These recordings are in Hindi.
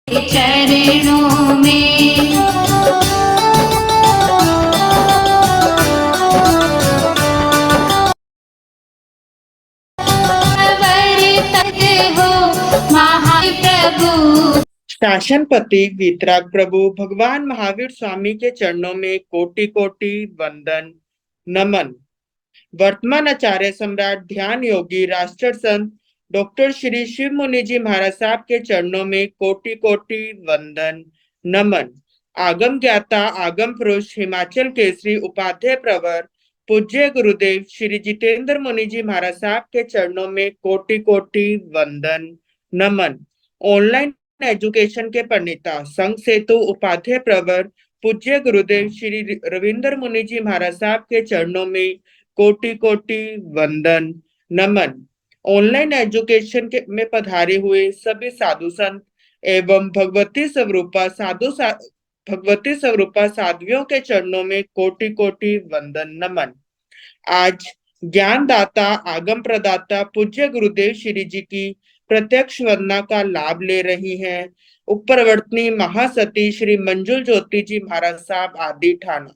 चरणों में हो महाप्रभु। शासनपति वीतराग प्रभु भगवान महावीर स्वामी के चरणों में कोटि कोटि वंदन नमन। वर्तमान आचार्य सम्राट ध्यान योगी राष्ट्र संत डॉक्टर श्री शिव मुनि जी महाराज साहब के चरणों में कोटि कोटि वंदन नमन। आगम ज्ञाता आगम पुरुष हिमाचल केसरी उपाध्याय प्रवर पूज्य गुरुदेव श्री जितेंद्र मुनि जी महाराज साहब के चरणों में कोटि कोटि वंदन नमन। ऑनलाइन एजुकेशन के प्रणेता संघ सेतु उपाध्याय प्रवर पूज्य गुरुदेव श्री रविंद्र मुनि जी महाराज साहब के चरणों में कोटि कोटि वंदन नमन। ऑनलाइन एजुकेशन के में पधारे हुए सभी साधु संत एवं भगवती स्वरूपा साध्वियों के चरणों में कोटि कोटि वंदन नमन। आज ज्ञानदाता आगम प्रदाता पूज्य गुरुदेव श्री जी की प्रत्यक्ष वंदना का लाभ ले रही हैं उपप्रवर्तनी महासती श्री मंजुल ज्योति जी महाराज साहब आदि ठाना।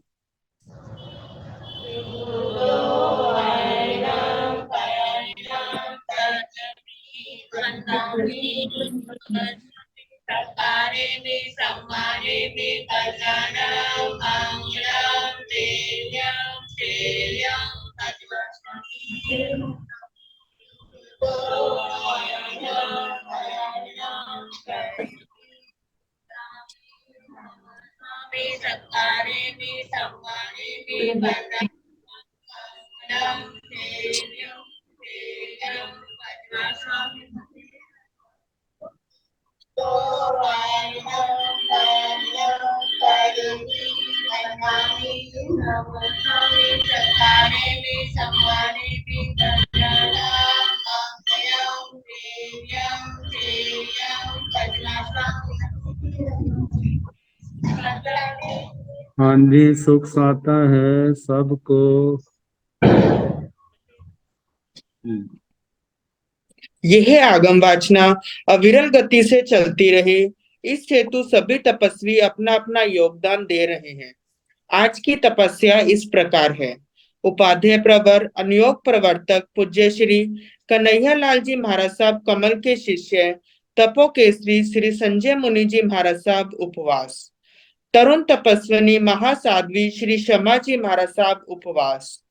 हाँ जी, सुख साता है सबको। यह आगम वाचना अविरल गति से चलती रहे, इस हेतु सभी तपस्वी अपना अपना योगदान दे रहे हैं। आज की तपस्या इस प्रकार है। उपाध्याय प्रवर अनुयोग प्रवर्तक पूज्य श्री कन्हैया लाल जी महाराज साहब कमल के शिष्य तपो केसरी श्री संजय मुनि जी महाराज साहब उपवास। तरुण तपस्विनी महासाध्वी श्री शमा जी महाराज साहब उपवास।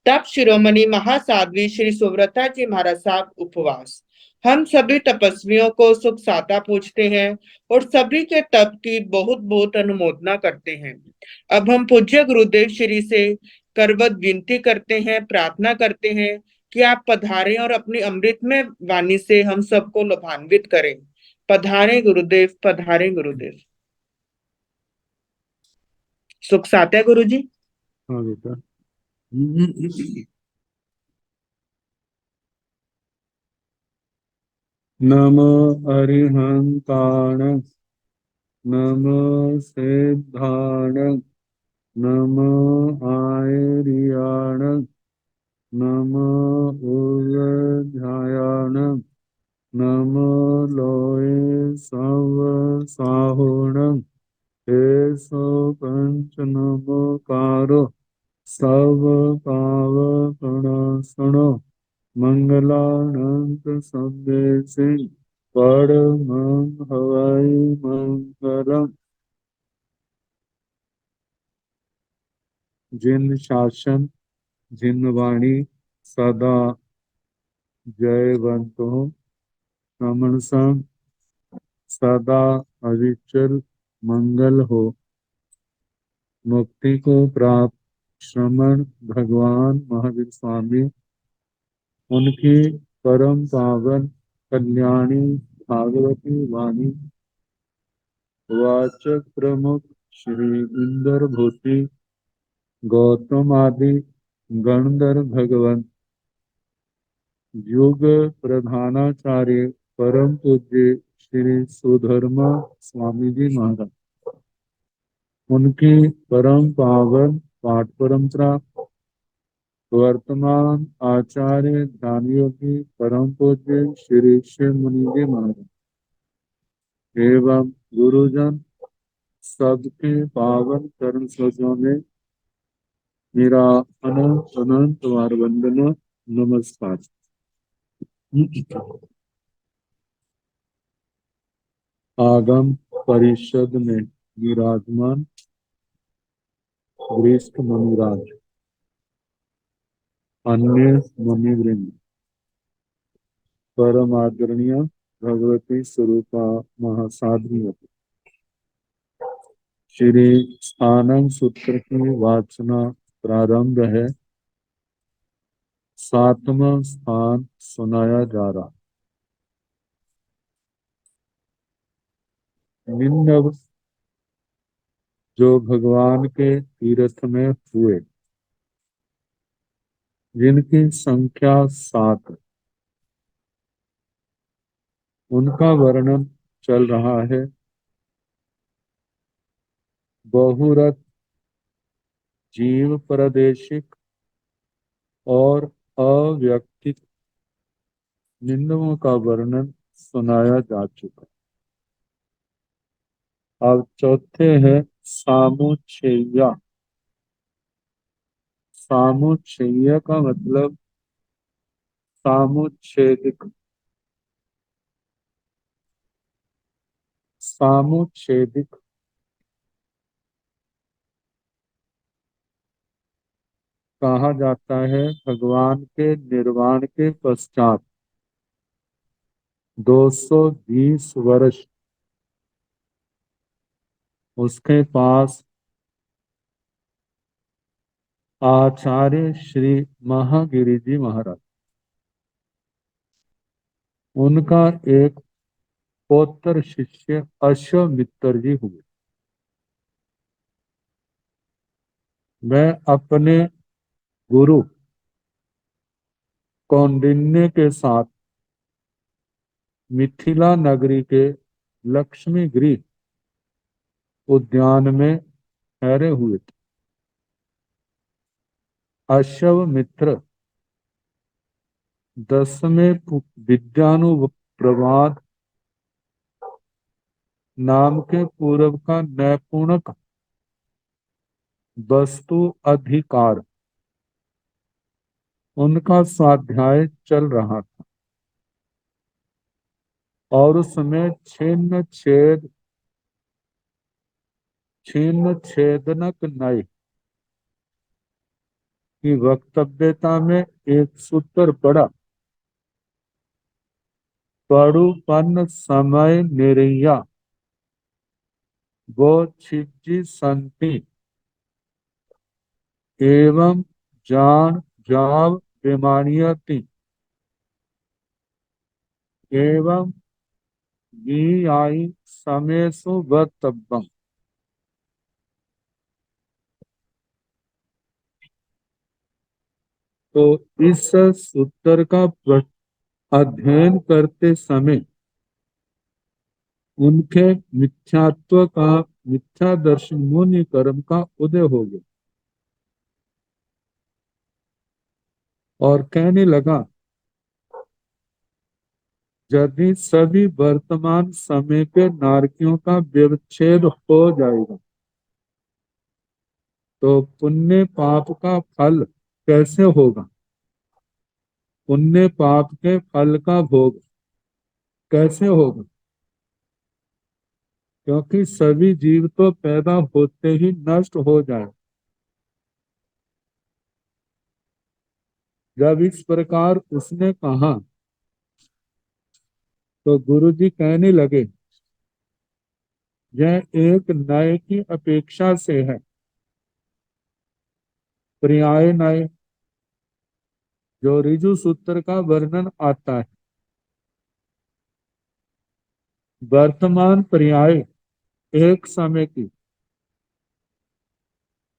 तप शिरोमणि महासाध्वी श्री सुव्रता जी महाराज साहब उपवास। हम सभी तपस्वियों को सुख साता पूछते हैं और सभी के तप की बहुत बहुत अनुमोदना करते हैं। अब हम पूज्य गुरुदेव श्री से करवत विनती करते हैं, प्रार्थना करते हैं कि आप पधारें और अपनी अमृतमय वाणी से हम सबको लाभान्वित करें। पधारे गुरुदेव, पधारे गुरुदेव। सुख साता है गुरु जी। हाँ बेटा। नमो अरिहंताण नमो सिद्धाण नमो आयर्याण नमो उर्ध्यायाण नमो लोये सव साहुण एसो पंच नमोकारो सब पाव प्रणसनो मंगलानंत संदेशे परमं हवै मंगलम। जिन शासन जिन वाणी सदा जयवंत हो, श्रमण संग सदा अविचल मंगल हो। मुक्ति को प्राप्त श्रमण भगवान महावीर स्वामी, उनकी परम पावन कल्याणी भागवती वाणी वाचक प्रमुख श्री इंद्र भूति गौतम आदि गणधर भगवंत युग प्रधानाचार्य परम पूज्य श्री सुधर्मा स्वामी जी महाराज, उनकी परम पावन पाठ परंपरा वर्तमान आचार्य ध्यान योगी परम पूज्य श्री शिव मुनि जी महाराज, एवं गुरुजन सबके पावन चरण सरोजों में मेरा अनंत अनंत बार वंदना नमस्कार। आगम परिषद में विराजमान वरिष्ठ मुनिराज, अन्य मुनिवृंद, परम आदरणीय भगवती स्वरूपा महासाध्वी, श्री स्थानम सूत्र की वाचना प्रारंभ है। 7वां स्थान सुनाया जा रहा। निम्न जो भगवान के तीर्थ में हुए, जिनकी संख्या 7, उनका वर्णन चल रहा है। बहुरथ, जीव प्रादेशिक और अव्यक्तिक निंदों का वर्णन सुनाया जा चुका। अब चौथे है सामुच्छेया। सामुच्छेय का मतलब सामुच्छेदिक। सामुच्छेदिक कहा जाता है भगवान के निर्वाण के पश्चात 220 वर्ष उसके पास आचार्य श्री महागिरि जी महाराज, उनका एक पौत्र शिष्य अश्वमित्र जी हुए। मैं अपने गुरु कौंडिन्य के साथ मिथिला नगरी के लक्ष्मी गृह उद्यान में ठहरे हुए थे। अश्वमित्र 10वें विद्यानुप्रवाद नाम के पूर्व का नैपुणक वस्तु अधिकार उनका स्वाध्याय चल रहा था, और उसमें छिन्न छेदनक नय की वक्तव्यता में एक सूत्र पड़ा। पड़ुपन समय निरैया वो छिज्जी संति एवं जान जाव विमानियति एवं आई समेसु वक्तव्यम। तो इस सूत्र का अध्ययन करते समय उनके मिथ्यात्व का, मिथ्या दर्शन मुनि कर्म का उदय हो गया, और कहने लगा यदि सभी वर्तमान समय के नारकियों का व्यवच्छेद हो जाएगा तो पुण्य पाप का फल कैसे होगा, पुण्य पाप के फल का भोग कैसे होगा, क्योंकि सभी जीव तो पैदा होते ही नष्ट हो जाए। जब इस प्रकार उसने कहा तो गुरुजी कहने लगे यह एक न्याय की अपेक्षा से है। पर्याय न्याय जो ऋजु सूत्र का वर्णन आता है, वर्तमान पर्याय एक समय की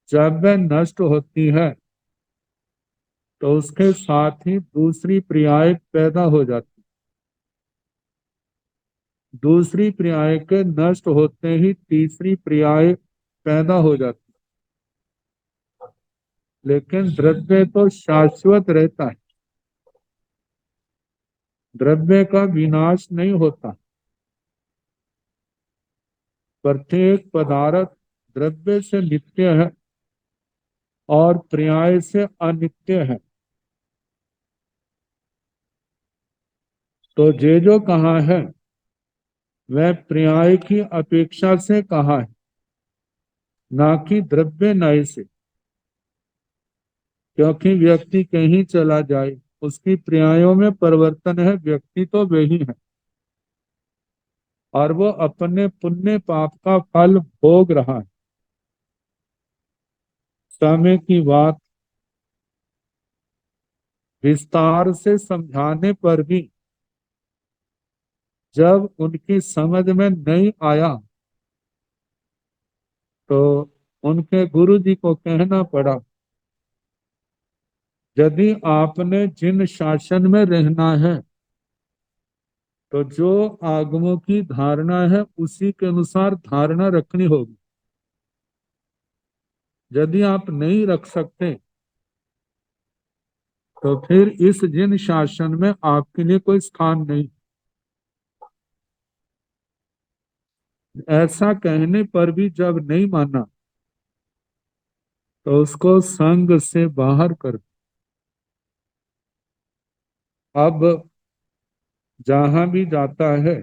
जब वह नष्ट होती है तो उसके साथ ही दूसरी पर्याय पैदा हो जाती, दूसरी पर्याय के नष्ट होते ही तीसरी पर्याय पैदा हो जाती। लेकिन द्रव्य तो शाश्वत रहता है, द्रव्य का विनाश नहीं होता। प्रत्येक पदार्थ द्रव्य से नित्य है और पर्याय से अनित्य है। तो जे जो कहा है वह पर्याय की अपेक्षा से कहा है, ना कि द्रव्य नय से। क्योंकि व्यक्ति कहीं चला जाए, उसकी पर्यायों में परिवर्तन है, व्यक्ति तो वही है और वो अपने पुण्य पाप का फल भोग रहा है। समय की बात विस्तार से समझाने पर भी जब उनकी समझ में नहीं आया तो उनके गुरु जी को कहना पड़ा, यदि आपने जिन शासन में रहना है तो जो आगमों की धारणा है उसी के अनुसार धारणा रखनी होगी। यदि आप नहीं रख सकते तो फिर इस जिन शासन में आपके लिए कोई स्थान नहीं। ऐसा कहने पर भी जब नहीं माना तो उसको संग से बाहर कर। अब जहां भी जाता है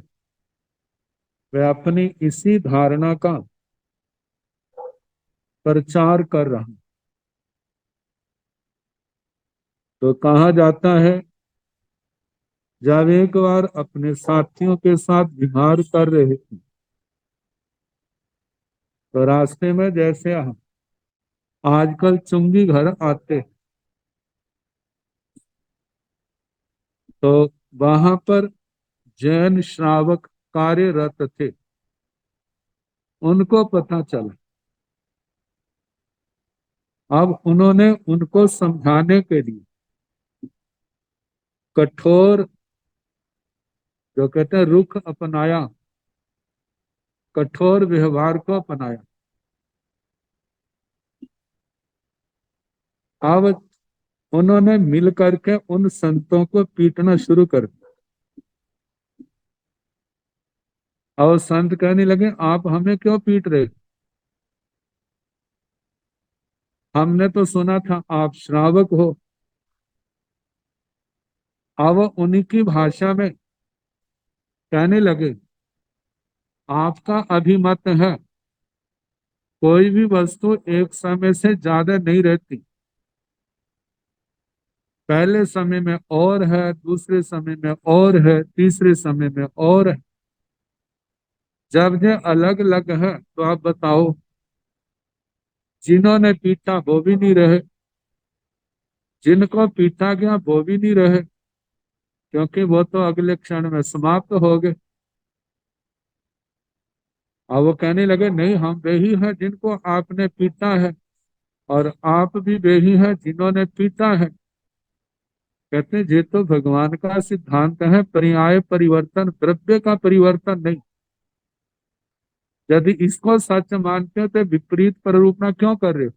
वह अपनी इसी धारणा का प्रचार कर रहा है। तो कहा जाता है, जब एक बार अपने साथियों के साथ विहार कर रहे थे तो रास्ते में जैसे आजकल चुंगी घर आते, तो वहां पर जैन श्रावक कार्यरत थे। उनको पता चला। अब उन्होंने उनको समझाने के लिए कठोर, जो कहते हैं, रुख अपनाया, कठोर व्यवहार को अपनाया। अब उन्होंने मिल करके उन संतों को पीटना शुरू कर दिया। और संत कहने लगे, आप हमें क्यों पीट रहे? हमने तो सुना था आप श्रावक हो। अब उन्हीं की भाषा में कहने लगे, आपका अभिमत है कोई भी वस्तु एक समय से ज्यादा नहीं रहती। पहले समय में और है, दूसरे समय में और है, तीसरे समय में और है। जब ये अलग अलग है तो आप बताओ, जिन्होंने पीटा वो भी नहीं रहे, जिनको पीटा गया वो भी नहीं रहे, क्योंकि वो तो अगले क्षण में समाप्त हो गए। और वो कहने लगे, नहीं, हम वे ही हैं जिनको आपने पीटा है और आप भी वे ही हैं जिन्होंने पीटा है। कहते हैं, ये तो भगवान का सिद्धांत है, पर्याय परिवर्तन, द्रव्य का परिवर्तन नहीं। यदि इसको सच मानते हो तो विपरीत प्ररूपणा क्यों कर रहे हो?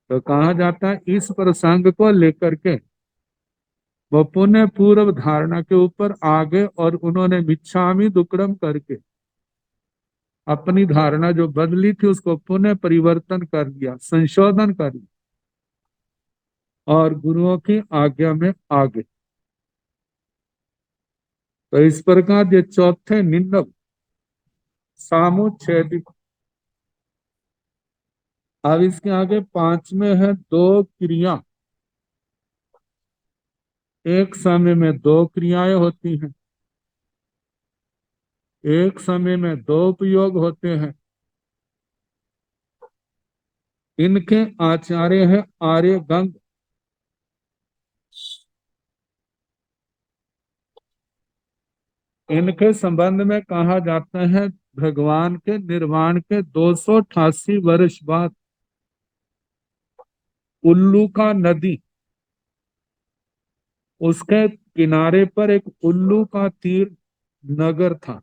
तो कहा जाता है, इस प्रसंग को लेकर के वो पुनः पूर्व धारणा के ऊपर आ गए और उन्होंने मिच्छामि दुक्कडम करके अपनी धारणा जो बदली थी उसको पुनः परिवर्तन कर दिया, संशोधन कर दिया और गुरुओं की आज्ञा में आ गए। तो इस प्रकार ये चौथे निंदक सामुच्छेदिक। अब इसके आगे पांचवें है दो क्रिया। एक समय में दो क्रियाएं होती हैं, एक समय में दो उपयोग होते हैं। इनके आचार्य है आर्य गंग। इनके संबंध में कहा जाता है, भगवान के निर्वाण के 288 वर्ष बाद उल्लू का नदी, उसके किनारे पर एक उल्लू का तीर नगर था।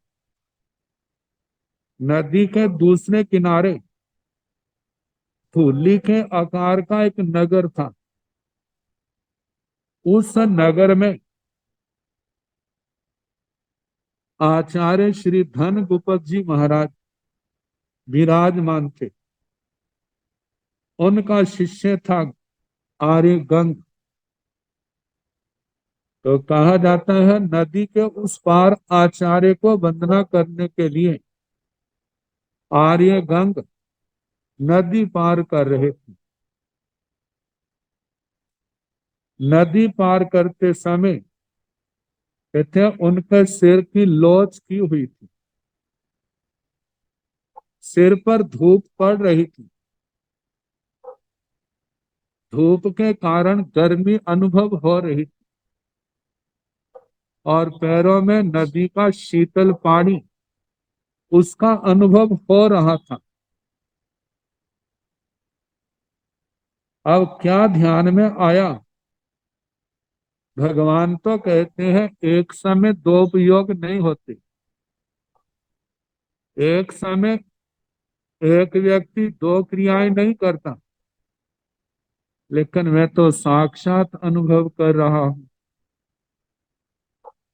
नदी के दूसरे किनारे धूली के आकार का एक नगर था। उस नगर में आचार्य श्री धन गुप्त जी महाराज विराजमान थे। उनका शिष्य था आर्य गंग। तो कहा जाता है नदी के उस पार आचार्य को वंदना करने के लिए आर्य गंग नदी पार कर रहे थे। नदी पार करते समय कहते उनके सिर की लोच की हुई थी, सिर पर धूप पड़ रही थी। धूप के कारण गर्मी अनुभव हो रही थी और पैरों में नदी का शीतल पानी उसका अनुभव हो रहा था। अब क्या ध्यान में आया, भगवान तो कहते हैं एक समय दो योग नहीं होते। एक समय एक व्यक्ति दो क्रियाएं नहीं करता, लेकिन मैं तो साक्षात अनुभव कर रहा हूं।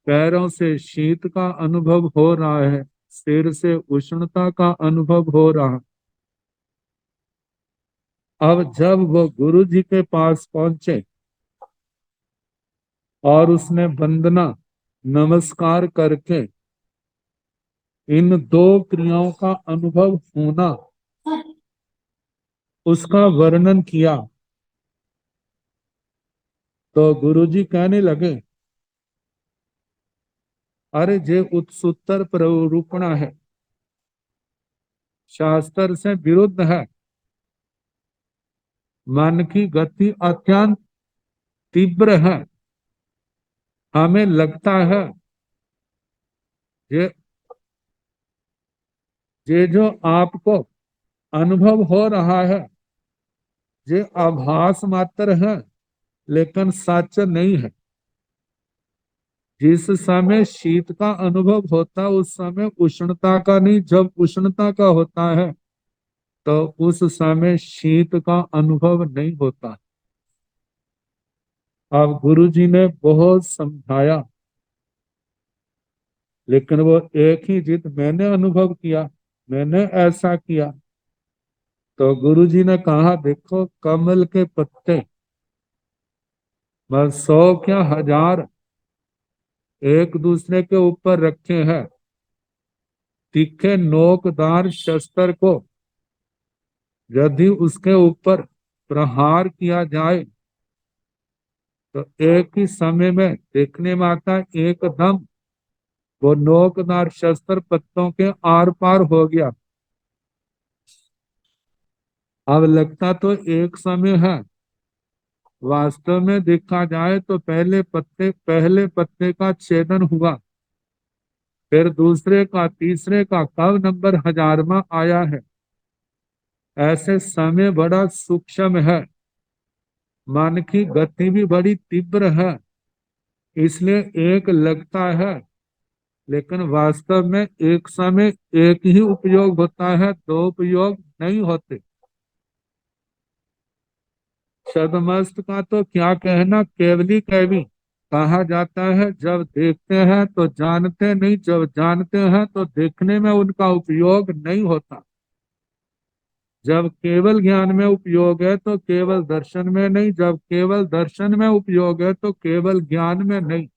पैरों से शीत का अनुभव हो रहा है, सिर से उष्णता का अनुभव हो रहा। अब जब वो गुरु जी के पास पहुंचे और उसने वंदना नमस्कार करके इन दो क्रियाओं का अनुभव होना उसका वर्णन किया, तो गुरु जी कहने लगे अरे जे उत्सुत्तर प्ररूपणा है, शास्त्र से विरुद्ध है। मन की गति अत्यंत तीव्र है। हमें लगता है ये ये जो आपको अनुभव हो रहा है ये आभास मात्र है, लेकिन सच नहीं है। जिस समय शीत का अनुभव होता है उस समय उष्णता का नहीं, जब उष्णता का होता है तो उस समय शीत का अनुभव नहीं होता। अब गुरु जी ने बहुत समझाया, लेकिन वो एक ही जिद मैंने अनुभव किया, मैंने ऐसा किया। तो गुरु जी ने कहा देखो कमल के पत्ते बस 100 क्या 1000 एक दूसरे के ऊपर रखे हैं। तीखे नोकदार शस्त्र को यदि उसके ऊपर प्रहार किया जाए तो एक ही समय में देखने में आता है एकदम वो नोकदार शस्त्र पत्तों के आर पार हो गया। अब लगता तो एक समय है, वास्तव में देखा जाए तो पहले पत्ते का छेदन हुआ, फिर दूसरे का, तीसरे का, कब नंबर 1000वां आया है। ऐसे समय बड़ा सूक्ष्म है, मन की गति भी बड़ी तीव्र है, इसलिए एक लगता है, लेकिन वास्तव में एक समय एक ही उपयोग होता है, दो उपयोग नहीं होते। सदमस्त का तो क्या कहना, केवली कैवी कहा जाता है। जब देखते हैं तो जानते नहीं, जब जानते हैं तो देखने में उनका उपयोग नहीं होता। जब केवल ज्ञान में उपयोग है तो केवल दर्शन में नहीं, जब केवल दर्शन में उपयोग है तो केवल ज्ञान में नहीं।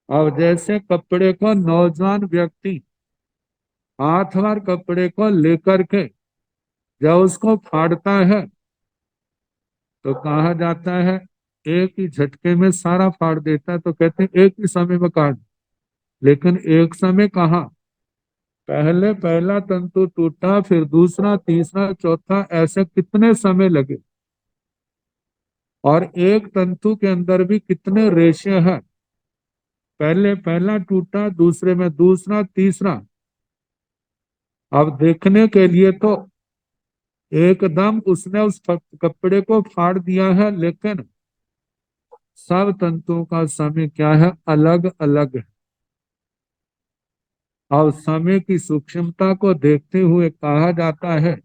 अब जैसे कपड़े को नौजवान व्यक्ति हाथ भर कपड़े को लेकर के जब उसको फाड़ता है तो कहा जाता है एक ही झटके में सारा फाड़ देता है, तो कहते हैं एक ही समय में काट। लेकिन एक समय कहाँ, पहले पहला तंतु टूटा, फिर दूसरा, तीसरा, चौथा, ऐसे कितने समय लगे। और एक तंतु के अंदर भी कितने रेशे हैं, पहले पहला टूटा, दूसरे में दूसरा, तीसरा। अब देखने के लिए तो एकदम उसने उस कपड़े को फाड़ दिया है, लेकिन सब तंतुओं का समय क्या है, अलग अलग है। और समय की सूक्ष्मता को देखते हुए कहा जाता है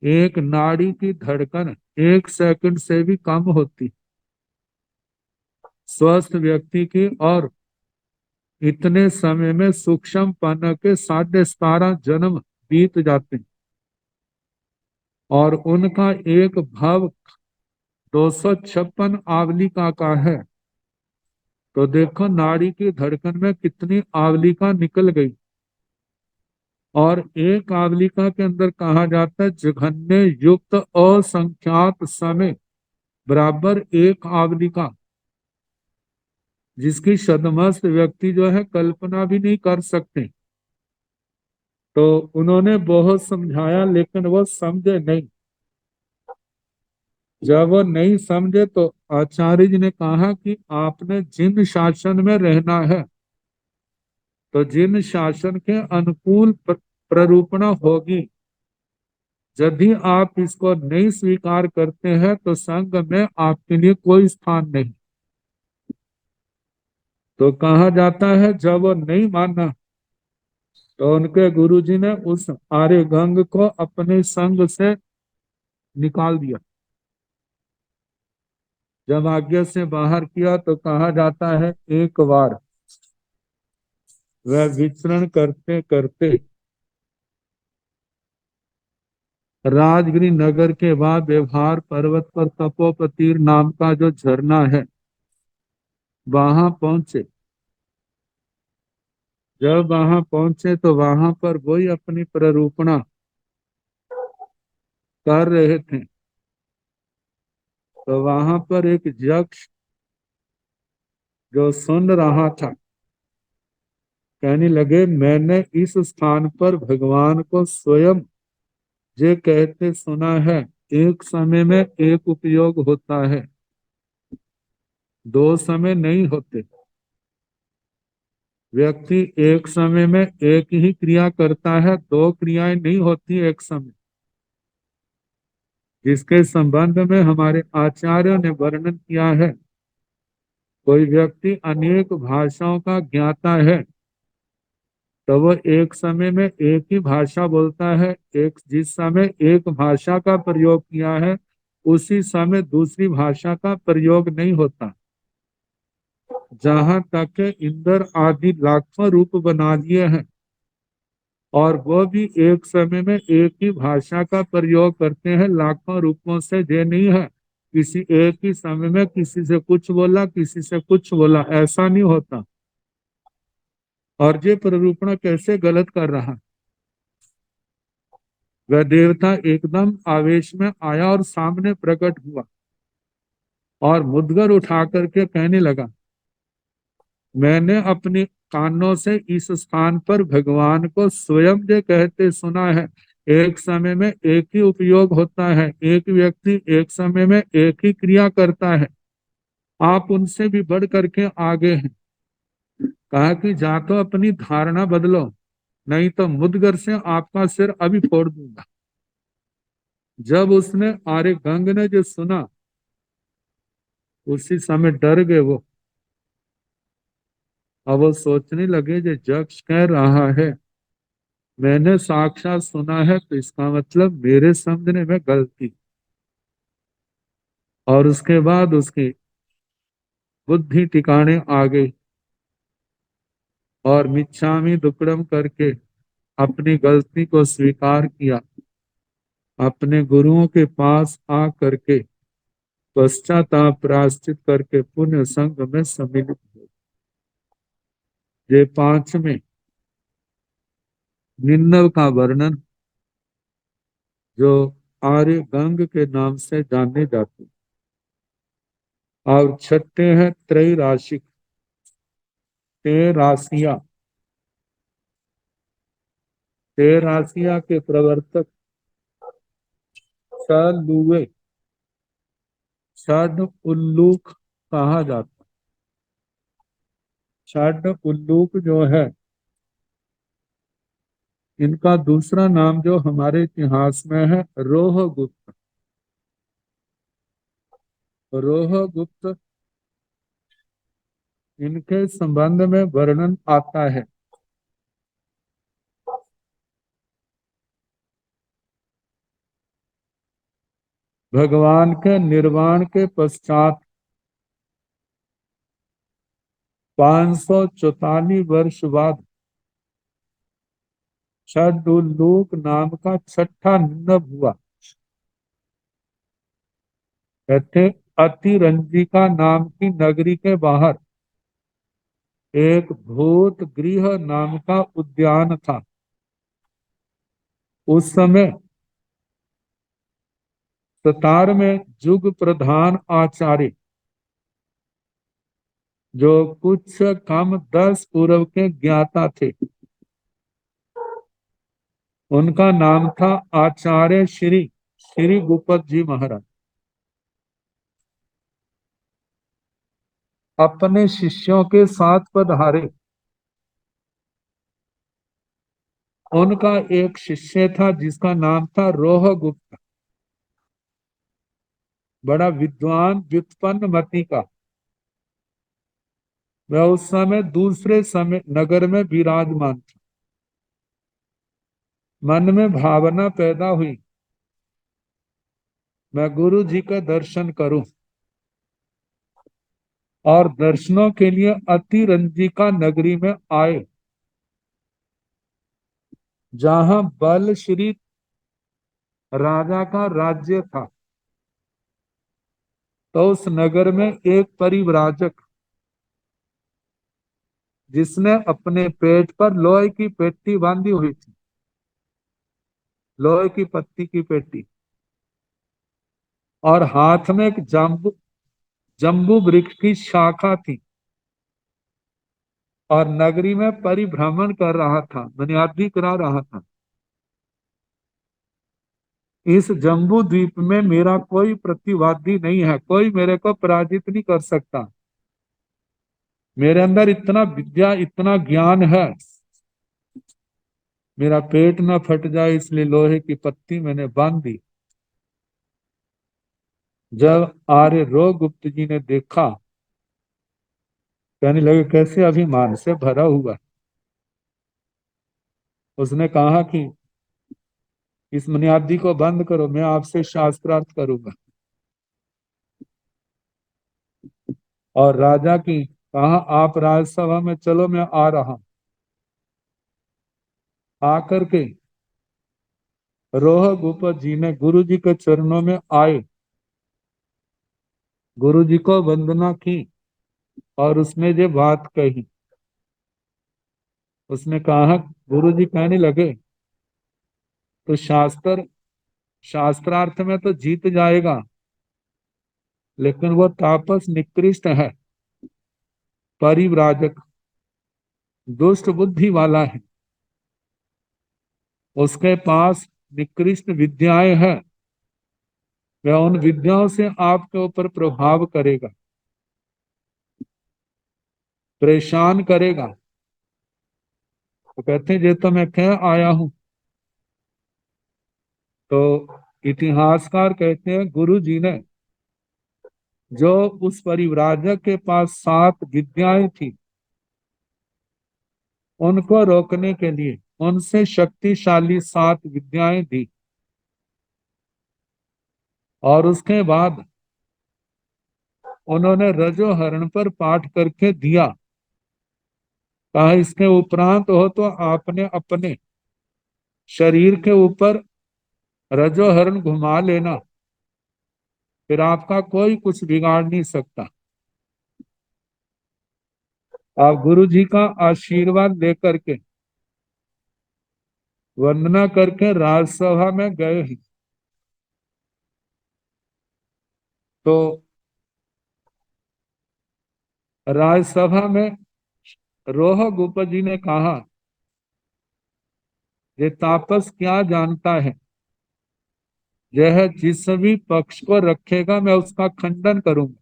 एक नाड़ी की धड़कन 1 सेकंड से भी कम होती, स्वस्थ व्यक्ति की और इतने समय में सूक्ष्म पन के 17.5 जन्म बीत जाते हैं और उनका एक भव 256 आवलिका का है। तो देखो नाड़ी की धड़कन में कितनी आवलिका निकल गई। और एक आवलिका के अंदर कहा जाता है जघन्य युक्त असंख्यात समय बराबर एक आवलिका, जिसकी सदमस्त व्यक्ति जो है कल्पना भी नहीं कर सकते। तो उन्होंने बहुत समझाया लेकिन वो समझे नहीं। जब वो नहीं समझे तो आचार्य जी ने कहा कि आपने जिन शासन में रहना है तो जिन शासन के अनुकूल प्ररूपणा होगी, यदि आप इसको नहीं स्वीकार करते हैं तो संघ में आपके लिए कोई स्थान नहीं। तो कहा जाता है जब वो नहीं माना तो उनके गुरुजी ने उस आर्य गंग को अपने संग से निकाल दिया। जब आज्ञा से बाहर किया तो कहा जाता है एक बार वह विचरण करते करते राजगिरी नगर के बाद व्यवहार पर्वत पर तपोपतीर नाम का जो झरना है वहां पहुंचे। जब वहां पहुंचे तो वहां पर वही अपनी प्ररूपणा कर रहे थे। तो वहां पर एक यक्ष जो सुन रहा था कहने लगे, मैंने इस स्थान पर भगवान को स्वयं ये कहते सुना है, एक समय में एक उपयोग होता है, दो समय नहीं होते। व्यक्ति एक समय में एक ही क्रिया करता है, दो क्रियाएं नहीं होती एक समय। जिसके संबंध में हमारे आचार्यों ने वर्णन किया है, कोई व्यक्ति अनेक भाषाओं का ज्ञाता है तो वो एक समय में एक ही भाषा बोलता है। एक जिस समय एक भाषा का प्रयोग किया है उसी समय दूसरी भाषा का प्रयोग नहीं होता। जहां तक इंद्र आदि लाखों रूप बना दिए हैं और वो भी एक समय में एक ही भाषा का प्रयोग करते हैं, लाखों रूपों से। ये नहीं है किसी एक ही समय में किसी से कुछ बोला किसी से कुछ बोला, ऐसा नहीं होता। और ये प्ररूपणा कैसे गलत कर रहा। वह देवता एकदम आवेश में आया और सामने प्रकट हुआ और मुद्गर उठा करके कहने लगा, मैंने अपने कानों से इस स्थान पर भगवान को स्वयं ये कहते सुना है, एक समय में एक ही उपयोग होता है, एक व्यक्ति एक समय में एक ही क्रिया करता है, आप उनसे भी बढ़ करके आगे हैं। कहा कि जा तो अपनी धारणा बदलो, नहीं तो मुद्गर से आपका सिर अभी फोड़ दूंगा। जब उसने आर्य गंग ने जो सुना उसी समय डर गए वो। अब वो सोचने लगे जो यक्ष कह रहा है मैंने साक्षात सुना है तो इसका मतलब मेरे समझने में गलती। और उसके बाद उसकी बुद्धि ठिकाने आ गई और मिच्छामि दुक्कडम करके अपनी गलती को स्वीकार किया। अपने गुरुओं के पास आ करके पश्चाताप प्रायश्चित करके पुण्य संघ में सम्मिलित हुए। ये पांचवें निन्नव का वर्णन जो आर्य गंग के नाम से जाने जाते। और छठे हैं त्रैराशिक, 13 राशियां। 13 राशियां के प्रवर्तक षडुवे, षड उल्लूक कहा जाता। षड उल्लूक जो है इनका दूसरा नाम जो हमारे इतिहास में है रोहगुप्त। रोहगुप्त इनके संबंध में वर्णन आता है। भगवान के निर्वाण के पश्चात 544 वर्ष बाद षडलोक नाम का छठा निनव हुआ। कहते अतिरंजिका नाम की नगरी के बाहर एक भूत गृह नाम का उद्यान था। उस समय सतार में जुग प्रधान आचार्य, जो कुछ कम 10 पूर्व के ज्ञाता थे, उनका नाम था आचार्य श्री श्री गुप्त जी महाराज। अपने शिष्यों के साथ पधारे। उनका एक शिष्य था जिसका नाम था रोहगुप्त, बड़ा विद्वान व्युत्पन्न मति का। वह उस समय दूसरे समय नगर में विराजमान था। मन में भावना पैदा हुई, मैं गुरु जी का दर्शन करूं, और दर्शनों के लिए अतिरंजिका नगरी में आए, जहां बल श्री राजा का राज्य था। तो उस नगर में एक परिव्राजक, जिसने अपने पेट पर लोहे की पेटी बांधी हुई थी, लोहे की पत्ती की पेटी, और हाथ में एक जम्बू जम्बू वृक्ष की शाखा थी, और नगरी में परिभ्रमण कर रहा था, बुनियादी करा रहा था। इस जम्बू द्वीप में मेरा कोई प्रतिवादी नहीं है, कोई मेरे को पराजित नहीं कर सकता। मेरे अंदर इतना विद्या, इतना ज्ञान है, मेरा पेट ना फट जाए इसलिए लोहे की पत्ती मैंने बांध दी। जब आर्य रोगुप्त जी ने देखा, कहने लगे कैसे अभिमान से भरा हुआ। उसने कहा कि इस बुनियादी को बंद करो, मैं आपसे शास्त्रार्थ करूंगा। और राजा की कहा, आप राजसभा में चलो, मैं आ रहा हूं। आकर के रोह गोपत जी ने गुरु जी के चरणों में आए, गुरु जी को वंदना की, और उसने जो बात कही, उसने कहा, गुरु जी कहने लगे तो शास्त्रार्थ में तो जीत जाएगा, लेकिन वो तापस निकृष्ट है, परिव्राजक, दुष्ट बुद्धि वाला है, उसके पास निकृष्ट विद्याएं हैं, वह उन विद्याओं से आपके ऊपर प्रभाव करेगा, परेशान करेगा। तो कहते हैं, ये तो मैं कह आया हूं। तो इतिहासकार कहते हैं, गुरु जी ने जो उस परिव्राजक के पास 7 विद्याएं थी, उनको रोकने के लिए उनसे शक्तिशाली 7 विद्याएं दी। और उसके बाद उन्होंने रजोहरण पर पाठ करके दिया। कहा, इसके उपरांत हो तो आपने अपने शरीर के ऊपर रजोहरण घुमा लेना, फिर आपका कोई कुछ बिगाड़ नहीं सकता। आप गुरु जी का आशीर्वाद लेकर के, वंदना करके राजसभा में गए हैं। तो राजसभा में रोह गोप जी ने कहा, ये तापस क्या जानता है, यह जिस भी पक्ष को रखेगा मैं उसका खंडन करूंगा।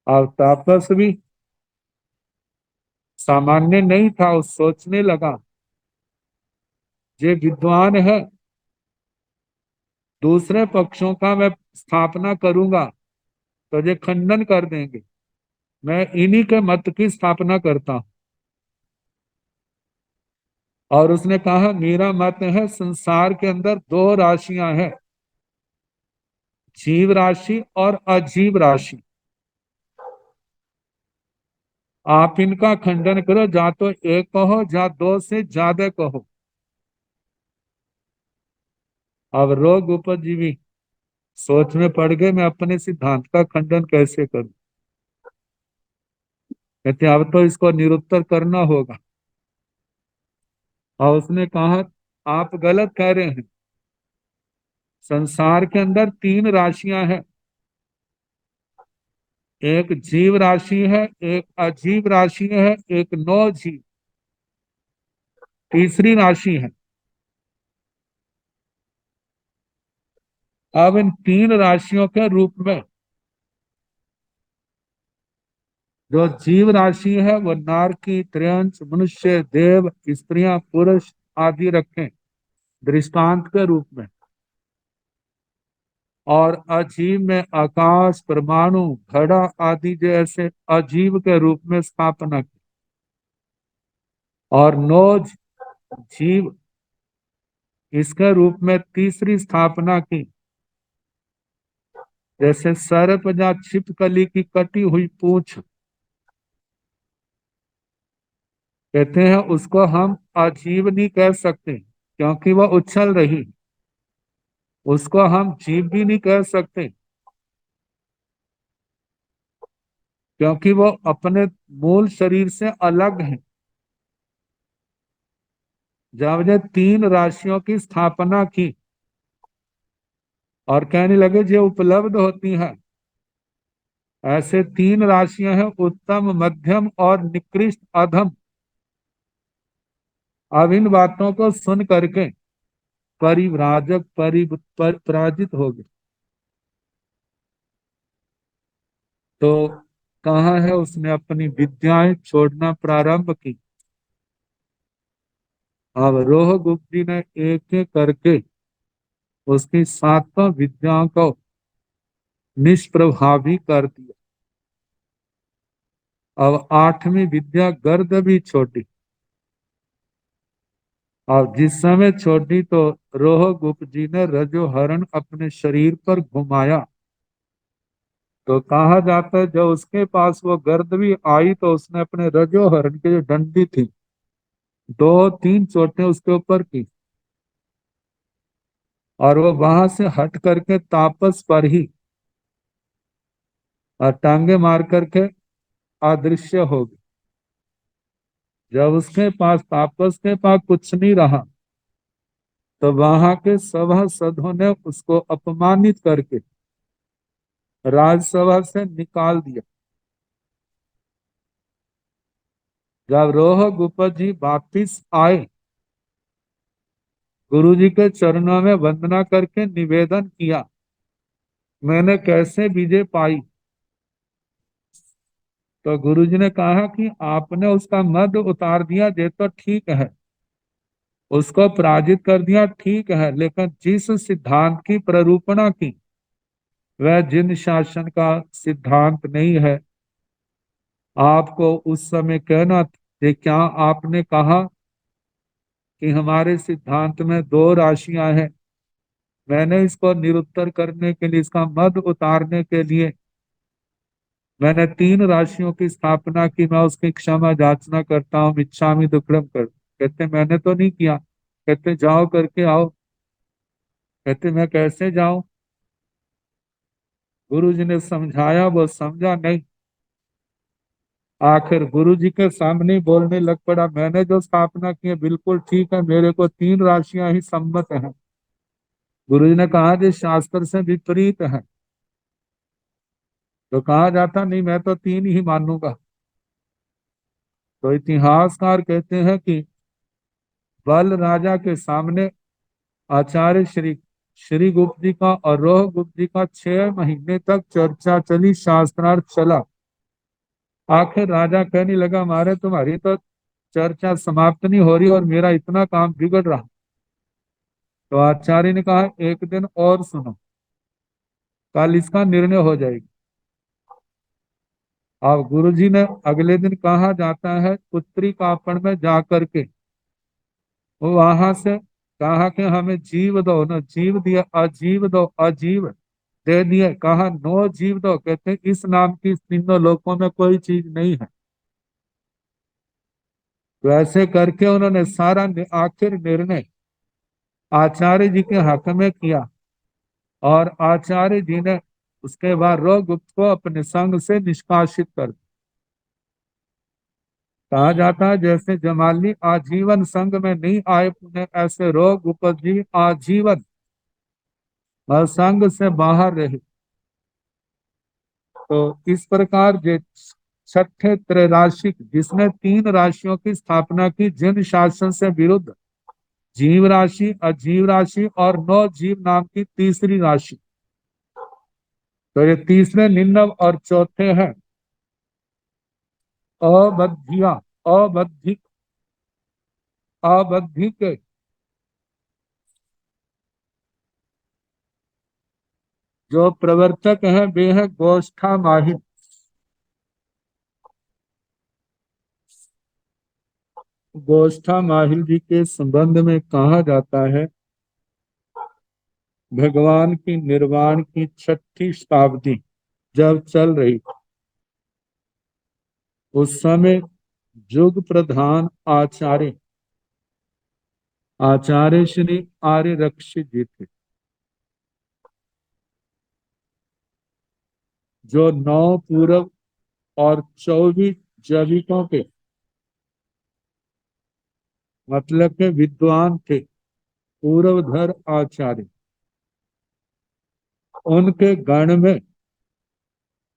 और तापस भी सामान्य नहीं था, वो सोचने लगा, ये विद्वान है, दूसरे पक्षों का मैं स्थापना करूंगा तो ये खंडन कर देंगे, मैं इन्हीं के मत की स्थापना करता हूं। और उसने कहा, मेरा मत है, संसार के अंदर 2 राशियां हैं, जीव राशि और अजीव राशि। आप इनका खंडन करो, जा तो एक कहो जा दो से ज्यादा कहो। अब रोग उपजीवी सोच में पड़ गए, मैं अपने सिद्धांत का खंडन कैसे करूं। कहते अब तो इसको निरुत्तर करना होगा। और उसने कहा आप गलत कह रहे हैं, संसार के अंदर तीन राशियां हैं, एक जीव राशि है, एक अजीव राशि है, एक नौ जीव, तीसरी राशि है। अब इन तीन राशियों के रूप में जो जीव राशि है वो नारकी, त्रयंश, मनुष्य, देव, स्त्रियां, पुरुष आदि रखें दृष्टांत के रूप में। और अजीव में आकाश, परमाणु, घड़ा आदि जैसे अजीव के रूप में स्थापना की। और नौ जीव इसके रूप में तीसरी स्थापना की, जैसे सर्प या छिपकली की कटी हुई पूंछ। कहते हैं उसको हम अजीव नहीं कह सकते क्योंकि वह उछल रही। उसको हम जीव भी नहीं कह सकते क्योंकि वो अपने मूल शरीर से अलग है। जब ने तीन राशियों की स्थापना की और कहने लगे जो उपलब्ध होती है, ऐसे तीन राशियां हैं, उत्तम, मध्यम और निकृष्ट, अधम। अब इन बातों को सुन करके परिव्राजक पराजित हो गए। तो कहाँ है उसने अपनी विद्याएं छोड़ना प्रारंभ की। अब रोहगुप्त जी ने एक एक करके उसकी सातों विद्याओं को निष्प्रभावी कर दिया। अब आठवीं विद्या गर्द भी छोटी। अब जिस समय छोटी तो रोहगुप्त जी ने रजोहरण अपने शरीर पर घुमाया। तो कहा जाता है जब उसके पास वो गर्द भी आई तो उसने अपने रजोहरण की जो डंडी थी, दो तीन चोटें उसके ऊपर की और वो वहां से हट करके तापस पर ही और टांगे मार करके अदृश्य हो गई। जब उसके पास तापस के पास कुछ नहीं रहा तो वहां के सभासदों ने उसको अपमानित करके राजसभा से निकाल दिया। जब रोहगुप्त जी वापिस आए, गुरु जी के चरणों में वंदना करके निवेदन किया, मैंने कैसे विजय पाई। तो गुरु जी ने कहा कि आपने उसका मद उतार दिया, ये तो ठीक है, उसको पराजित कर दिया, ठीक है, लेकिन जिस सिद्धांत की प्ररूपणा की वह जिन शासन का सिद्धांत नहीं है। आपको उस समय कहना कि क्या आपने कहा कि हमारे सिद्धांत में दो राशियां हैं। मैंने इसको निरुत्तर करने के लिए, इसका मद उतारने के लिए मैंने तीन राशियों की स्थापना की, मैं उसकी क्षमा याचना करता हूँ, इच्छामि दुक्कडम कर। कहते मैंने तो नहीं किया। कहते जाओ करके आओ। कहते मैं कैसे जाऊं। गुरु जी ने समझाया, वो समझा नहीं। आखिर गुरु जी के सामने ही बोलने लग पड़ा, मैंने जो स्थापना की है बिल्कुल ठीक है, मेरे को तीन राशियां ही सम्मत हैं। गुरु जी ने कहा कि शास्त्र से विपरीत है। तो कहा जाता नहीं, मैं तो तीन ही मानूंगा। तो इतिहासकार कहते हैं कि बल राजा के सामने आचार्य श्री गुप्त जी का और रोह गुप्त जी का 6 महीने तक चर्चा चली, शास्त्रार्थ चला। आखिर राजा कहने लगा, मारे तुम्हारी तो चर्चा समाप्त नहीं हो रही और मेरा इतना काम बिगड़ रहा। तो आचार्य ने कहा एक दिन और सुनो, कल इसका निर्णय हो जाएगा। अब गुरु जी ने अगले दिन, कहा जाता है, उत्तरी कापड़ में जा करके वो वहां से कहा कि हमें जीव दो, न जीव दिया, अजीव दो, अजीव दे दिए। कहा नो जीव दो। कहते इस नाम की तीनों लोकों में कोई चीज नहीं है। तो ऐसे करके उन्होंने सारा आखिर निर्णय आचार्य जी के हक में किया, और आचार्य जी ने उसके बाद रघुगुप्त को अपने संग से निष्कासित कर दिया। कहा जाता है जैसे जमाली आजीवन संग में नहीं आए पुण्य, ऐसे रघुगुप्त जी आजीवन संग से बाहर रहे। तो इस प्रकार जो छठे त्रैराशिक, जिसने 3 राशियों की स्थापना की, जिन शासन से विरुद्ध जीव राशि, अजीव राशि और नौ जीव नाम की तीसरी राशि। तो ये तीसरे निन्नव और चौथे हैं अबधिया, अबधिक, अबधिक। जो प्रवर्तक हैं वे हैं गोष्ठा माहिर। गोष्ठा माहिल जी के संबंध में कहा जाता है, भगवान की निर्वाण की 6ठी शताब्दी जब चल रही, उस समय युग प्रधान आचार्य आचार्य श्री आर्य रक्षित जी थे, जो 9 पूरब और 24 जैविकों के मतलब के विद्वान थे। पूर्वधर आचार्य, उनके गण में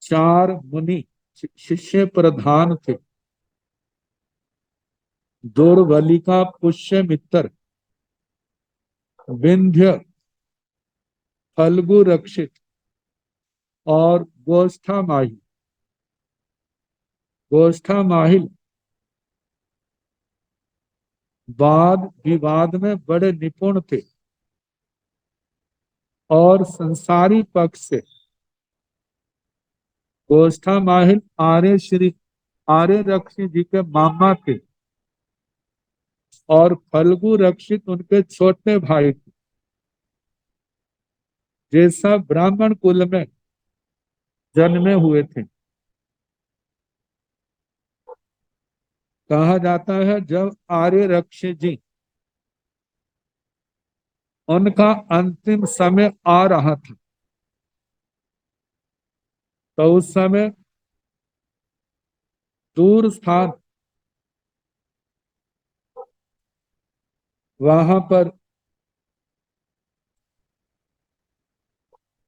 4 मुनि शिष्य प्रधान थे। दुर्वलिका पुष्य मित्र, विंध्य, फल्गु रक्षित और गोष्ठा माहिल। गोष्ठा माहिल वाद विवाद में बड़े निपुण थे, और संसारी पक्ष से गोष्ठा माहिल आर्य श्री आर्य रक्षित जी के मामा थे, और फल्गु रक्षित उनके छोटे भाई थे। जैसा ब्राह्मण कुल में जन्मे हुए थे। कहा जाता है जब आर्य रक्षित जी, उनका अंतिम समय आ रहा था, तो उस समय दूर स्थान वहां पर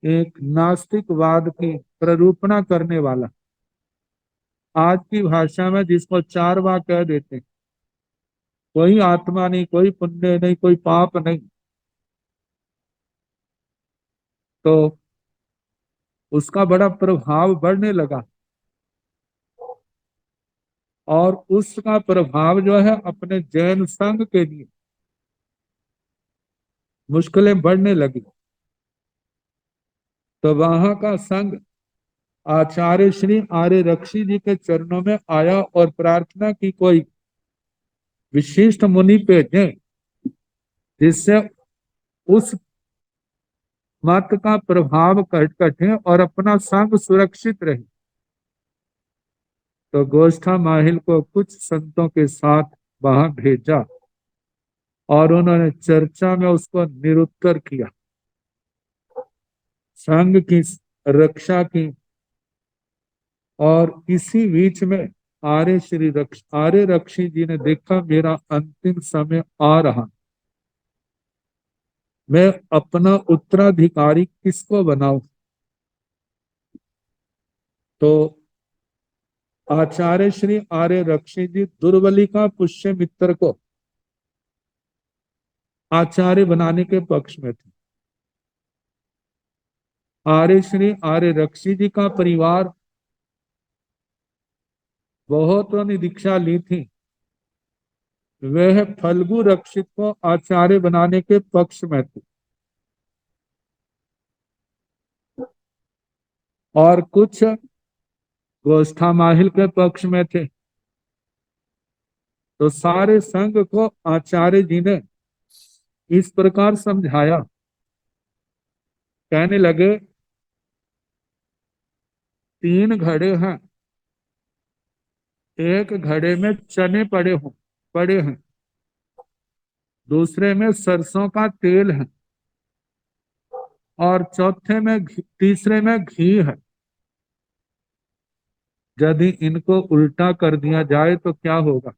एक नास्तिकवाद की प्ररूपणा करने वाला, आज की भाषा में जिसको चारवाक कह देते हैं, कोई आत्मा नहीं, कोई पुण्य नहीं, कोई पाप नहीं, तो उसका बड़ा प्रभाव बढ़ने लगा, और उसका प्रभाव जो है अपने जैन संघ के लिए मुश्किलें बढ़ने लगी। तो वहां का संघ आचार्य श्री आर्य रक्षी जी के चरणों में आया और प्रार्थना की कोई विशिष्ट मुनि पे दें, जिससे उस मत का प्रभाव घटे और अपना संघ सुरक्षित रहे। तो गोष्ठा माहिल को कुछ संतों के साथ वहां भेजा, और उन्होंने चर्चा में उसको निरुत्तर किया, संघ की रक्षा की। और इसी बीच में आर्य रक्षी जी ने देखा मेरा अंतिम समय आ रहा, मैं अपना उत्तराधिकारी किसको बनाऊं। तो आचार्य श्री आर्य रक्षी जी दुर्बलिका पुष्य मित्र को आचार्य बनाने के पक्ष में थे। आर्य श्री आर्य रक्षी जी का परिवार बहुतों ने दीक्षा ली थी, वह फल्गु रक्षित को आचार्य बनाने के पक्ष में थे, और कुछ गोष्ठा माहिल के पक्ष में थे। तो सारे संघ को आचार्य जी ने इस प्रकार समझाया, कहने लगे 3 घड़े हैं, एक घड़े में चने पड़े हों, पड़े हैं, दूसरे में सरसों का तेल है, और चौथे में तीसरे में घी है। यदि इनको उल्टा कर दिया जाए तो क्या होगा?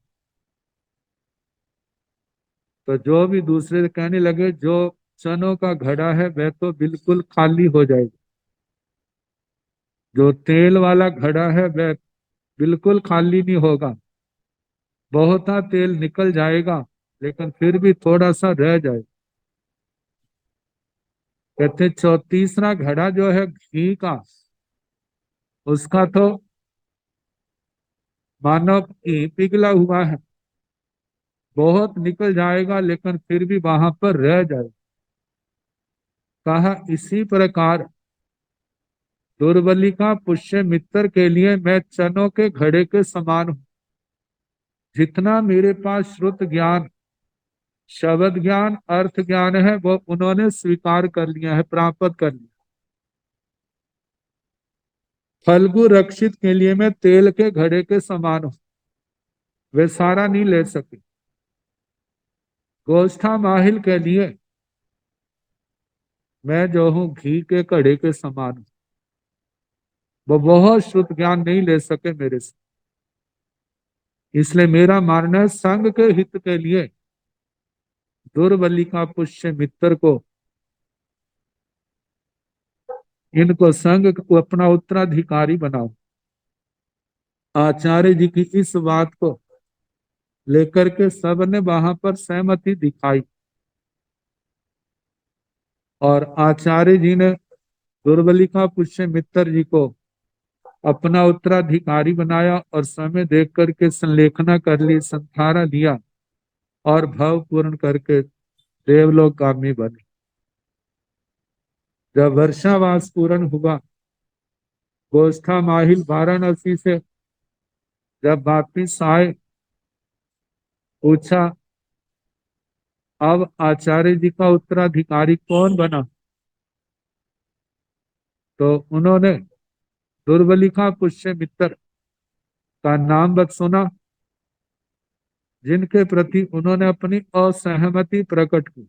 तो जो भी दूसरे कहने लगे जो चनों का घड़ा है वह तो बिल्कुल खाली हो जाएगा, जो तेल वाला घड़ा है वह बिल्कुल खाली नहीं होगा, बहुत तेल निकल जाएगा लेकिन फिर भी थोड़ा सा रह जाएगा। कहते तीसरा घड़ा जो है घी का, उसका तो मानव घी पिघला हुआ है, बहुत निकल जाएगा लेकिन फिर भी वहां पर रह जाएगा। कहा इसी प्रकार दुर्बली का पुष्य मित्र के लिए मैं चनों के घड़े के समान हूं। जितना मेरे पास श्रुत ज्ञान, शब्द ज्ञान, अर्थ ज्ञान है वो उन्होंने स्वीकार कर लिया है, प्राप्त कर लिया। फल्गु रक्षित के लिए मैं तेल के घड़े के समान हूं, वे सारा नहीं ले सके। गोष्ठा माहिल के लिए मैं जो हूं घी के घड़े के समान हूं, वो बहुत शुद्ध ज्ञान नहीं ले सके मेरे से। इसलिए मेरा मानना है संघ के हित के लिए दुर्बली का पुष्य मित्र को, इनको संघ को अपना उत्तराधिकारी बनाओ। आचार्य जी की इस बात को लेकर के सबने वहां पर सहमति दिखाई, और आचार्य जी ने दुर्बली का पुष्य मित्र जी को अपना उत्तराधिकारी बनाया और समय देख करके संलेखना कर ली, संथारा लिया और भाव पूर्ण करके देवलोकगामी बने। जब वर्षावास पूर्ण हुआ, गोष्ठा माहिल वाराणसी से जब वापिस आए, पूछा अब आचार्य जी का उत्तराधिकारी कौन बना? तो उन्होंने दुर्बली का पुष्य मित्र का नाम बत सुना, जिनके प्रति उन्होंने अपनी असहमति प्रकट की,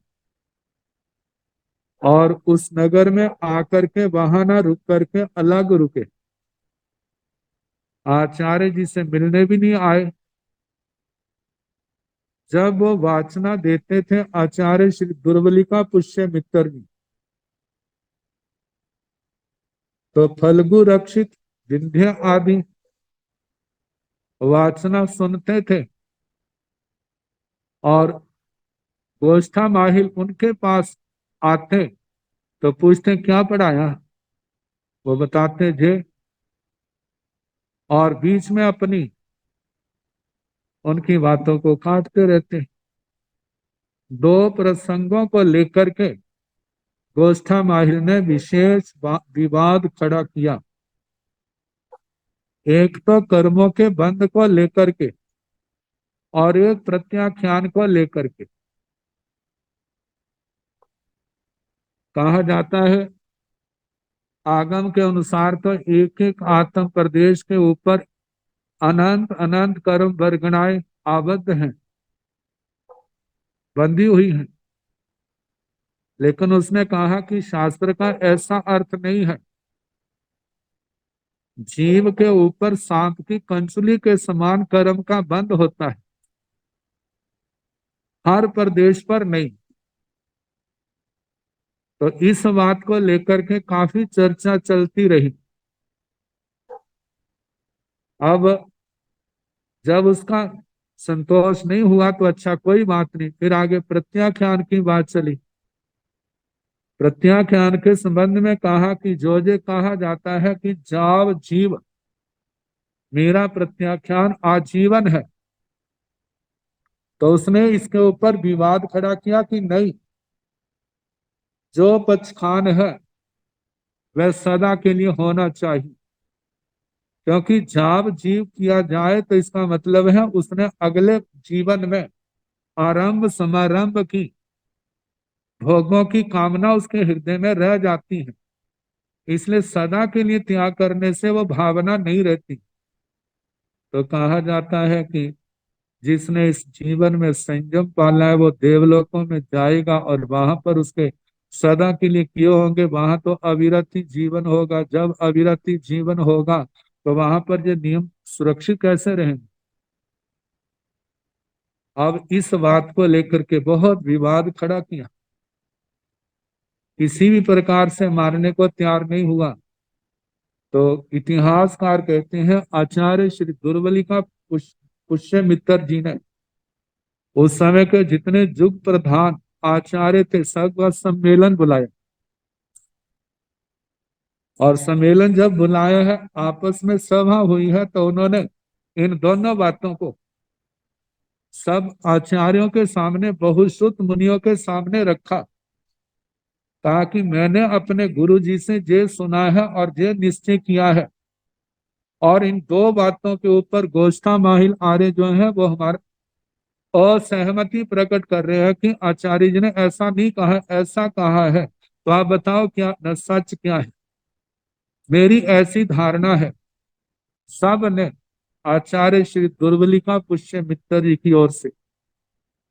और उस नगर में आकर के वहां ना रुक करके अलग रुके, आचार्य जी से मिलने भी नहीं आए। जब वो वाचना देते थे आचार्य श्री दुर्बली का पुष्य मित्र जी, तो फल्गु रक्षित, विंध्य आदि वाचना सुनते थे, और गोष्ठा माहिल उनके पास आते तो पूछते क्या पढ़ाया, वो बताते थे, और बीच में अपनी उनकी बातों को काटते रहते। दो प्रसंगों को लेकर के गोष्ठा माहिल ने विशेष विवाद खड़ा किया। एक तो कर्मों के बंध को लेकर के, और एक प्रत्याख्यान को लेकर के। कहा जाता है आगम के अनुसार तो एक एक आत्म प्रदेश के ऊपर अनंत अनंत कर्म वर्गणाएं आबद्ध हैं, बंधी हुई हैं। लेकिन उसने कहा कि शास्त्र का ऐसा अर्थ नहीं है। जीव के ऊपर सांप की कंचुली के समान कर्म का बंध होता है, हर प्रदेश पर नहीं। तो इस बात को लेकर के काफी चर्चा चलती रही। अब जब उसका संतोष नहीं हुआ तो अच्छा कोई बात नहीं, फिर आगे प्रत्याख्यान की बात चली। प्रत्याख्यान के संबंध में कहा कि जो जे कहा जाता है कि जाव जीव, मेरा प्रत्याख्यान आजीवन है, तो उसने इसके ऊपर विवाद खड़ा किया कि नहीं, जो पक्षखान है वह सदा के लिए होना चाहिए, क्योंकि जाव जीव किया जाए तो इसका मतलब है उसने अगले जीवन में आरंभ समारंभ की भोगों की कामना उसके हृदय में रह जाती है, इसलिए सदा के लिए त्याग करने से वो भावना नहीं रहती। तो कहा जाता है कि जिसने इस जीवन में संयम पाला है वो देवलोकों में जाएगा और वहां पर उसके सदा के लिए किए होंगे, वहां तो अविरति जीवन होगा। जब अविरति जीवन होगा तो वहां पर ये नियम सुरक्षित कैसे रहेंगे। अब इस बात को लेकर के बहुत विवाद खड़ा किया, किसी भी प्रकार से मारने को तैयार नहीं हुआ। तो इतिहासकार कहते हैं आचार्य श्री दुर्बली का पुष्य मित्र जी ने उस समय के जितने युग प्रधान आचार्य थे सबका सम्मेलन बुलाया, और सम्मेलन जब बुलाया है आपस में सभा हुई है तो उन्होंने इन दोनों बातों को सब आचार्यों के सामने बहुश्रुत मुनियों के सामने रखा, ताकि मैंने अपने गुरु जी से ये सुना है और ये निश्चय किया है, और इन दो बातों के ऊपर गोष्ठा माहिल आर्य जो है वो हमारे असहमति प्रकट कर रहे हैं कि आचार्य जी ने ऐसा नहीं कहा, ऐसा कहा है। तो आप बताओ क्या न सच क्या है। मेरी ऐसी धारणा है सब ने आचार्य श्री दुर्बलिका पुष्य मित्र जी की ओर से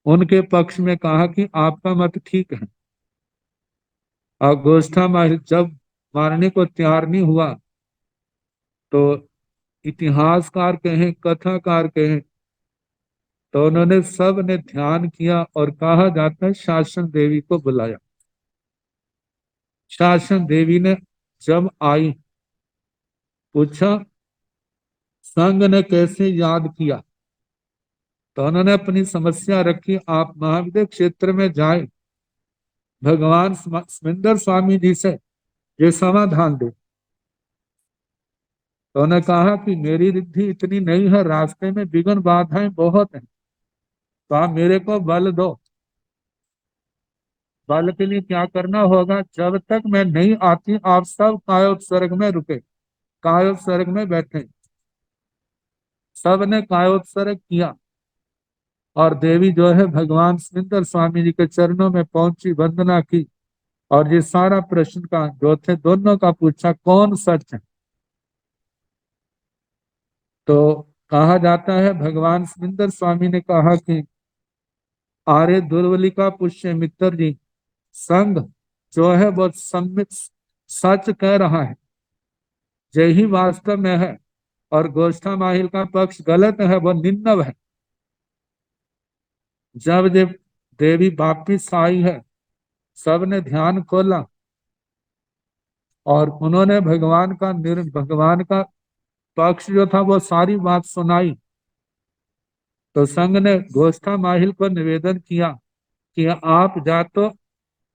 उनके पक्ष में कहा कि आपका मत ठीक है। और गोष्ठा माहिल जब मारने को तैयार नहीं हुआ तो इतिहासकार कहें कथाकार कहें तो उन्होंने सब ने ध्यान किया और कहा जाता है शासन देवी को बुलाया। शासन देवी ने जब आई पूछा संघ ने कैसे याद किया, तो उन्होंने अपनी समस्या रखी। आप महाविद्य क्षेत्र में जाए भगवान सुंदर स्वामी जी से ये समाधान दे। तो उन्होंने कहा कि मेरी रिद्धि इतनी नहीं है, रास्ते में विघ्न बाधाएं बहुत हैं, तो आप मेरे को बल दो। बल के लिए क्या करना होगा, जब तक मैं नहीं आती आप सब कायोत्सर्ग में रुके, कायोत्सर्ग में बैठे। सब ने कायोत्सर्ग किया और देवी जो है भगवान सुंदर स्वामी जी के चरणों में पहुंची, वंदना की, और ये सारा प्रश्न का जो थे दोनों का पूछा कौन सच है। तो कहा जाता है भगवान सुंदर स्वामी ने कहा कि आर्य दुर्बलिका पुष्य मित्र जी संघ जो है वो सम्मित सच कह रहा है, यही वास्तव में है, और गोष्ठा माहिल का पक्ष गलत है, वो निंदव है। जब ये देवी वापिस आई है सबने ध्यान खोला और उन्होंने भगवान का पक्ष जो था वो सारी बात सुनाई। तो संघ ने गोष्ठा माहिल को निवेदन किया कि आप जा तो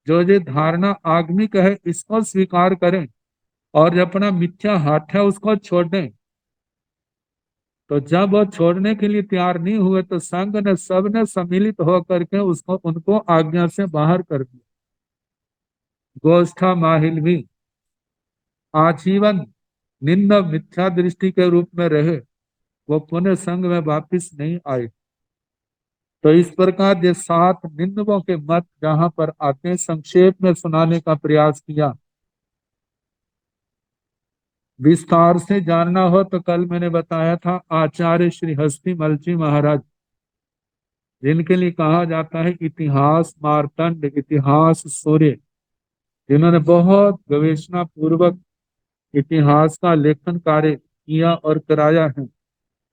जो ये धारणा आगमिक है इसको स्वीकार करें और जो अपना मिथ्या हाथ है उसको छोड़ दें। तो जब वो छोड़ने के लिए तैयार नहीं हुए तो संघ ने सब ने सम्मिलित होकर के उसको उनको आज्ञा से बाहर कर दिया। गोष्ठा माहिल भी आजीवन निंद मिथ्या दृष्टि के रूप में रहे, वो पुनः संघ में वापिस नहीं आए। तो इस प्रकार ये 7 निंदकों के मत जहां पर आते हैं संक्षेप में सुनाने का प्रयास किया। विस्तार से जानना हो तो कल मैंने बताया था आचार्य श्री हस्तिमल जी महाराज, जिनके लिए कहा जाता है इतिहास मार्तंड, इतिहास सूर्य, जिन्होंने बहुत गवेषणा पूर्वक इतिहास का लेखन कार्य किया और कराया है,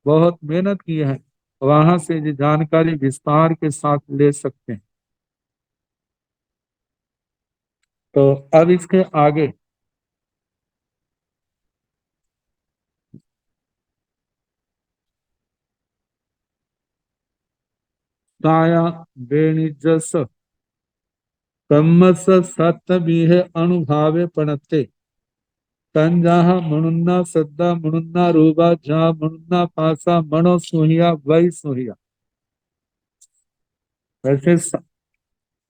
बहुत मेहनत की है। वहां से ये जानकारी विस्तार के साथ ले सकते हैं। तो अब इसके आगे काया बेणिजस कम्मस सत्य बीहे अनुभावे पणते तंजाहा मणुन्ना सद्दा मणुन्ना रूबा जा मणुन्ना पासा मणो सुहिया वही सुहिया। वैसे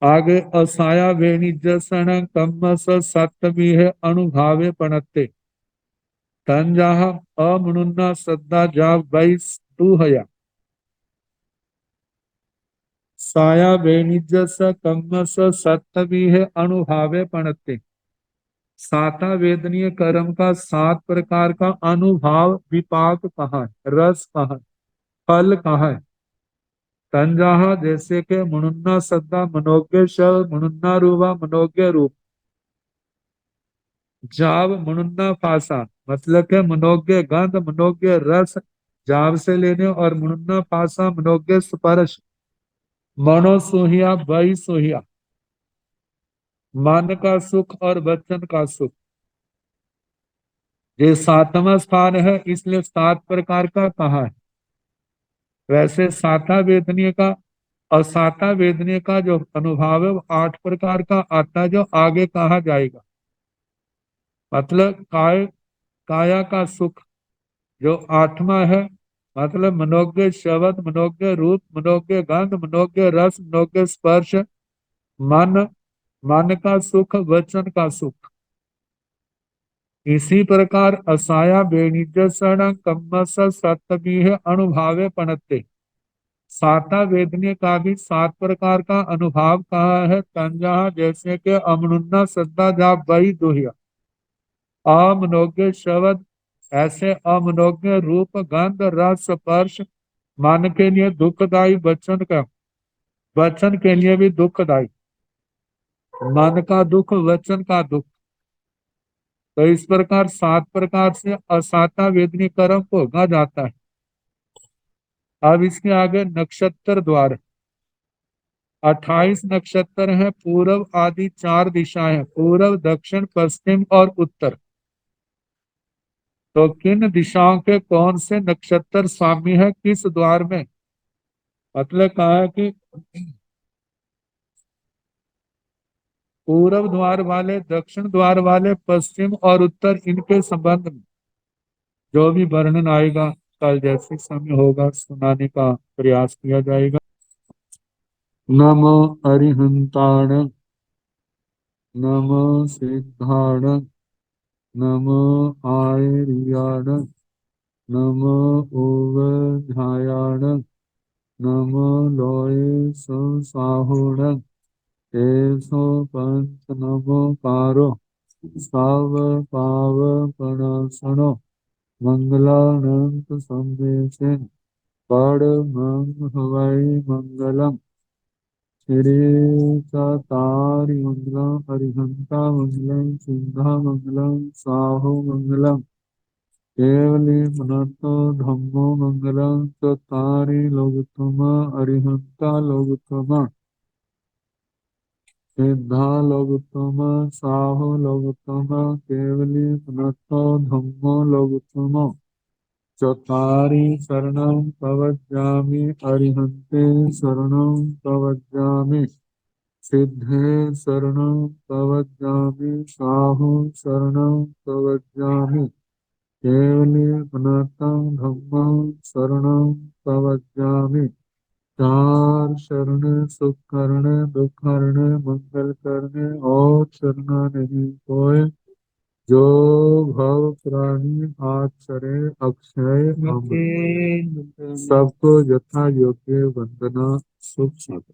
आगे असाया वेणी जसन कम्मस सत्य बीहे अनुभावे पणते तंजाहा अमणुन्ना सद्दा जा वही सुहया। साया वेणिजस कम्मस सत्य बीहे अनुभावे पणते, साता वेदनीय कर्म का 7 प्रकार का अनुभाव विपाक कहाँ है, रस कहाँ है, फल कहाँ है। तंजाहा जैसे के मुनुन्ना सद्दा मनोज्ञ शव मुनुन्ना रूपा मनोज्ञ रूप। जाव मुनुन्ना फासा मतलब के मनोज्ञ गंध मनोज्ञ रस जाव से लेने और मुनुन्ना फासा मनोज्ञ स्पर्श। मनो सोहिया बई सोहिया मन का सुख और वचन का सुख। ये सातवां स्थान है इसलिए 7 प्रकार का कहा है। वैसे साता वेदनीय का और साता वेदनीय का जो अनुभव है वो 8 प्रकार का आता है जो आगे कहा जाएगा। मतलब काया का सुख जो 8वां है। मतलब मनोज्ञ शब्द मनोज्ञ रूप मनोज्ञ गंध मनोज्ञ रस मनोज्ञ स्पर्श। मन मन का सुख वचन का सुख। इसी प्रकार असाया वेणिजसण कम्मस सप्तमीह अनुभावे पणते। साता वेदनीय का भी 7 प्रकार का अनुभाव कहा है। तंजा जैसे के अमनुन्ना सद्दा जा बई दोहिया अमनोज्ञ शब्द ऐसे अमनोज्ञ रूप गंध रस स्पर्श। मन के लिए दुखदाई वचन के लिए भी दुखदाई। मन का दुख वचन का दुख। तो इस प्रकार 7 प्रकार से असाता वेदनी कर्म को भोगा जाता है। अब इसके आगे नक्षत्र द्वार 28 नक्षत्र हैं। पूर्व आदि 4 दिशाएं पूर्व दक्षिण पश्चिम और उत्तर। तो किन दिशाओं के कौन से नक्षत्र स्वामी है किस द्वार में। मतलब कहा है कि पूर्व द्वार वाले दक्षिण द्वार वाले पश्चिम और उत्तर इनके संबंध में जो भी वर्णन आएगा कल जैसे समय होगा सुनाने का प्रयास किया जाएगा। नमो अरिहंताण नमो सिद्धाण नमो आयर्याण नमो ओवधायाण नमो लोये संसाहोण एसो पंच नमो पारो साव पाव पणासनो मंगलानंत संदेशन पड़ मंग हवाई मंगलम श्री तारी मंगलम हरिहंता मंगलम सिंधा मंगलम साहो मंगलम केवली मनतो धम्मो मंगलम चतारी लोगुतम अरिहंता लोगुतम सिद्धा लोगुतम साहो लोगुतम केवली मनतो धम्मो लोगुतम चतारी शरणं प्रवज्जामि अरिहन्ते शरणं प्रवज्जामि सिद्धे शरणं प्रवज्जामि साहु शरणं प्रवज्जामि केवली पुनतं धम्मं शरणं प्रवज्जामि। 4 शरण सुख करने दुख हरने मंगल करने और शरणा नहीं कोय जो भव प्राणी हाथ चरे अक्षय अमर। सबको यथा योग्य वंदना सुख साधन।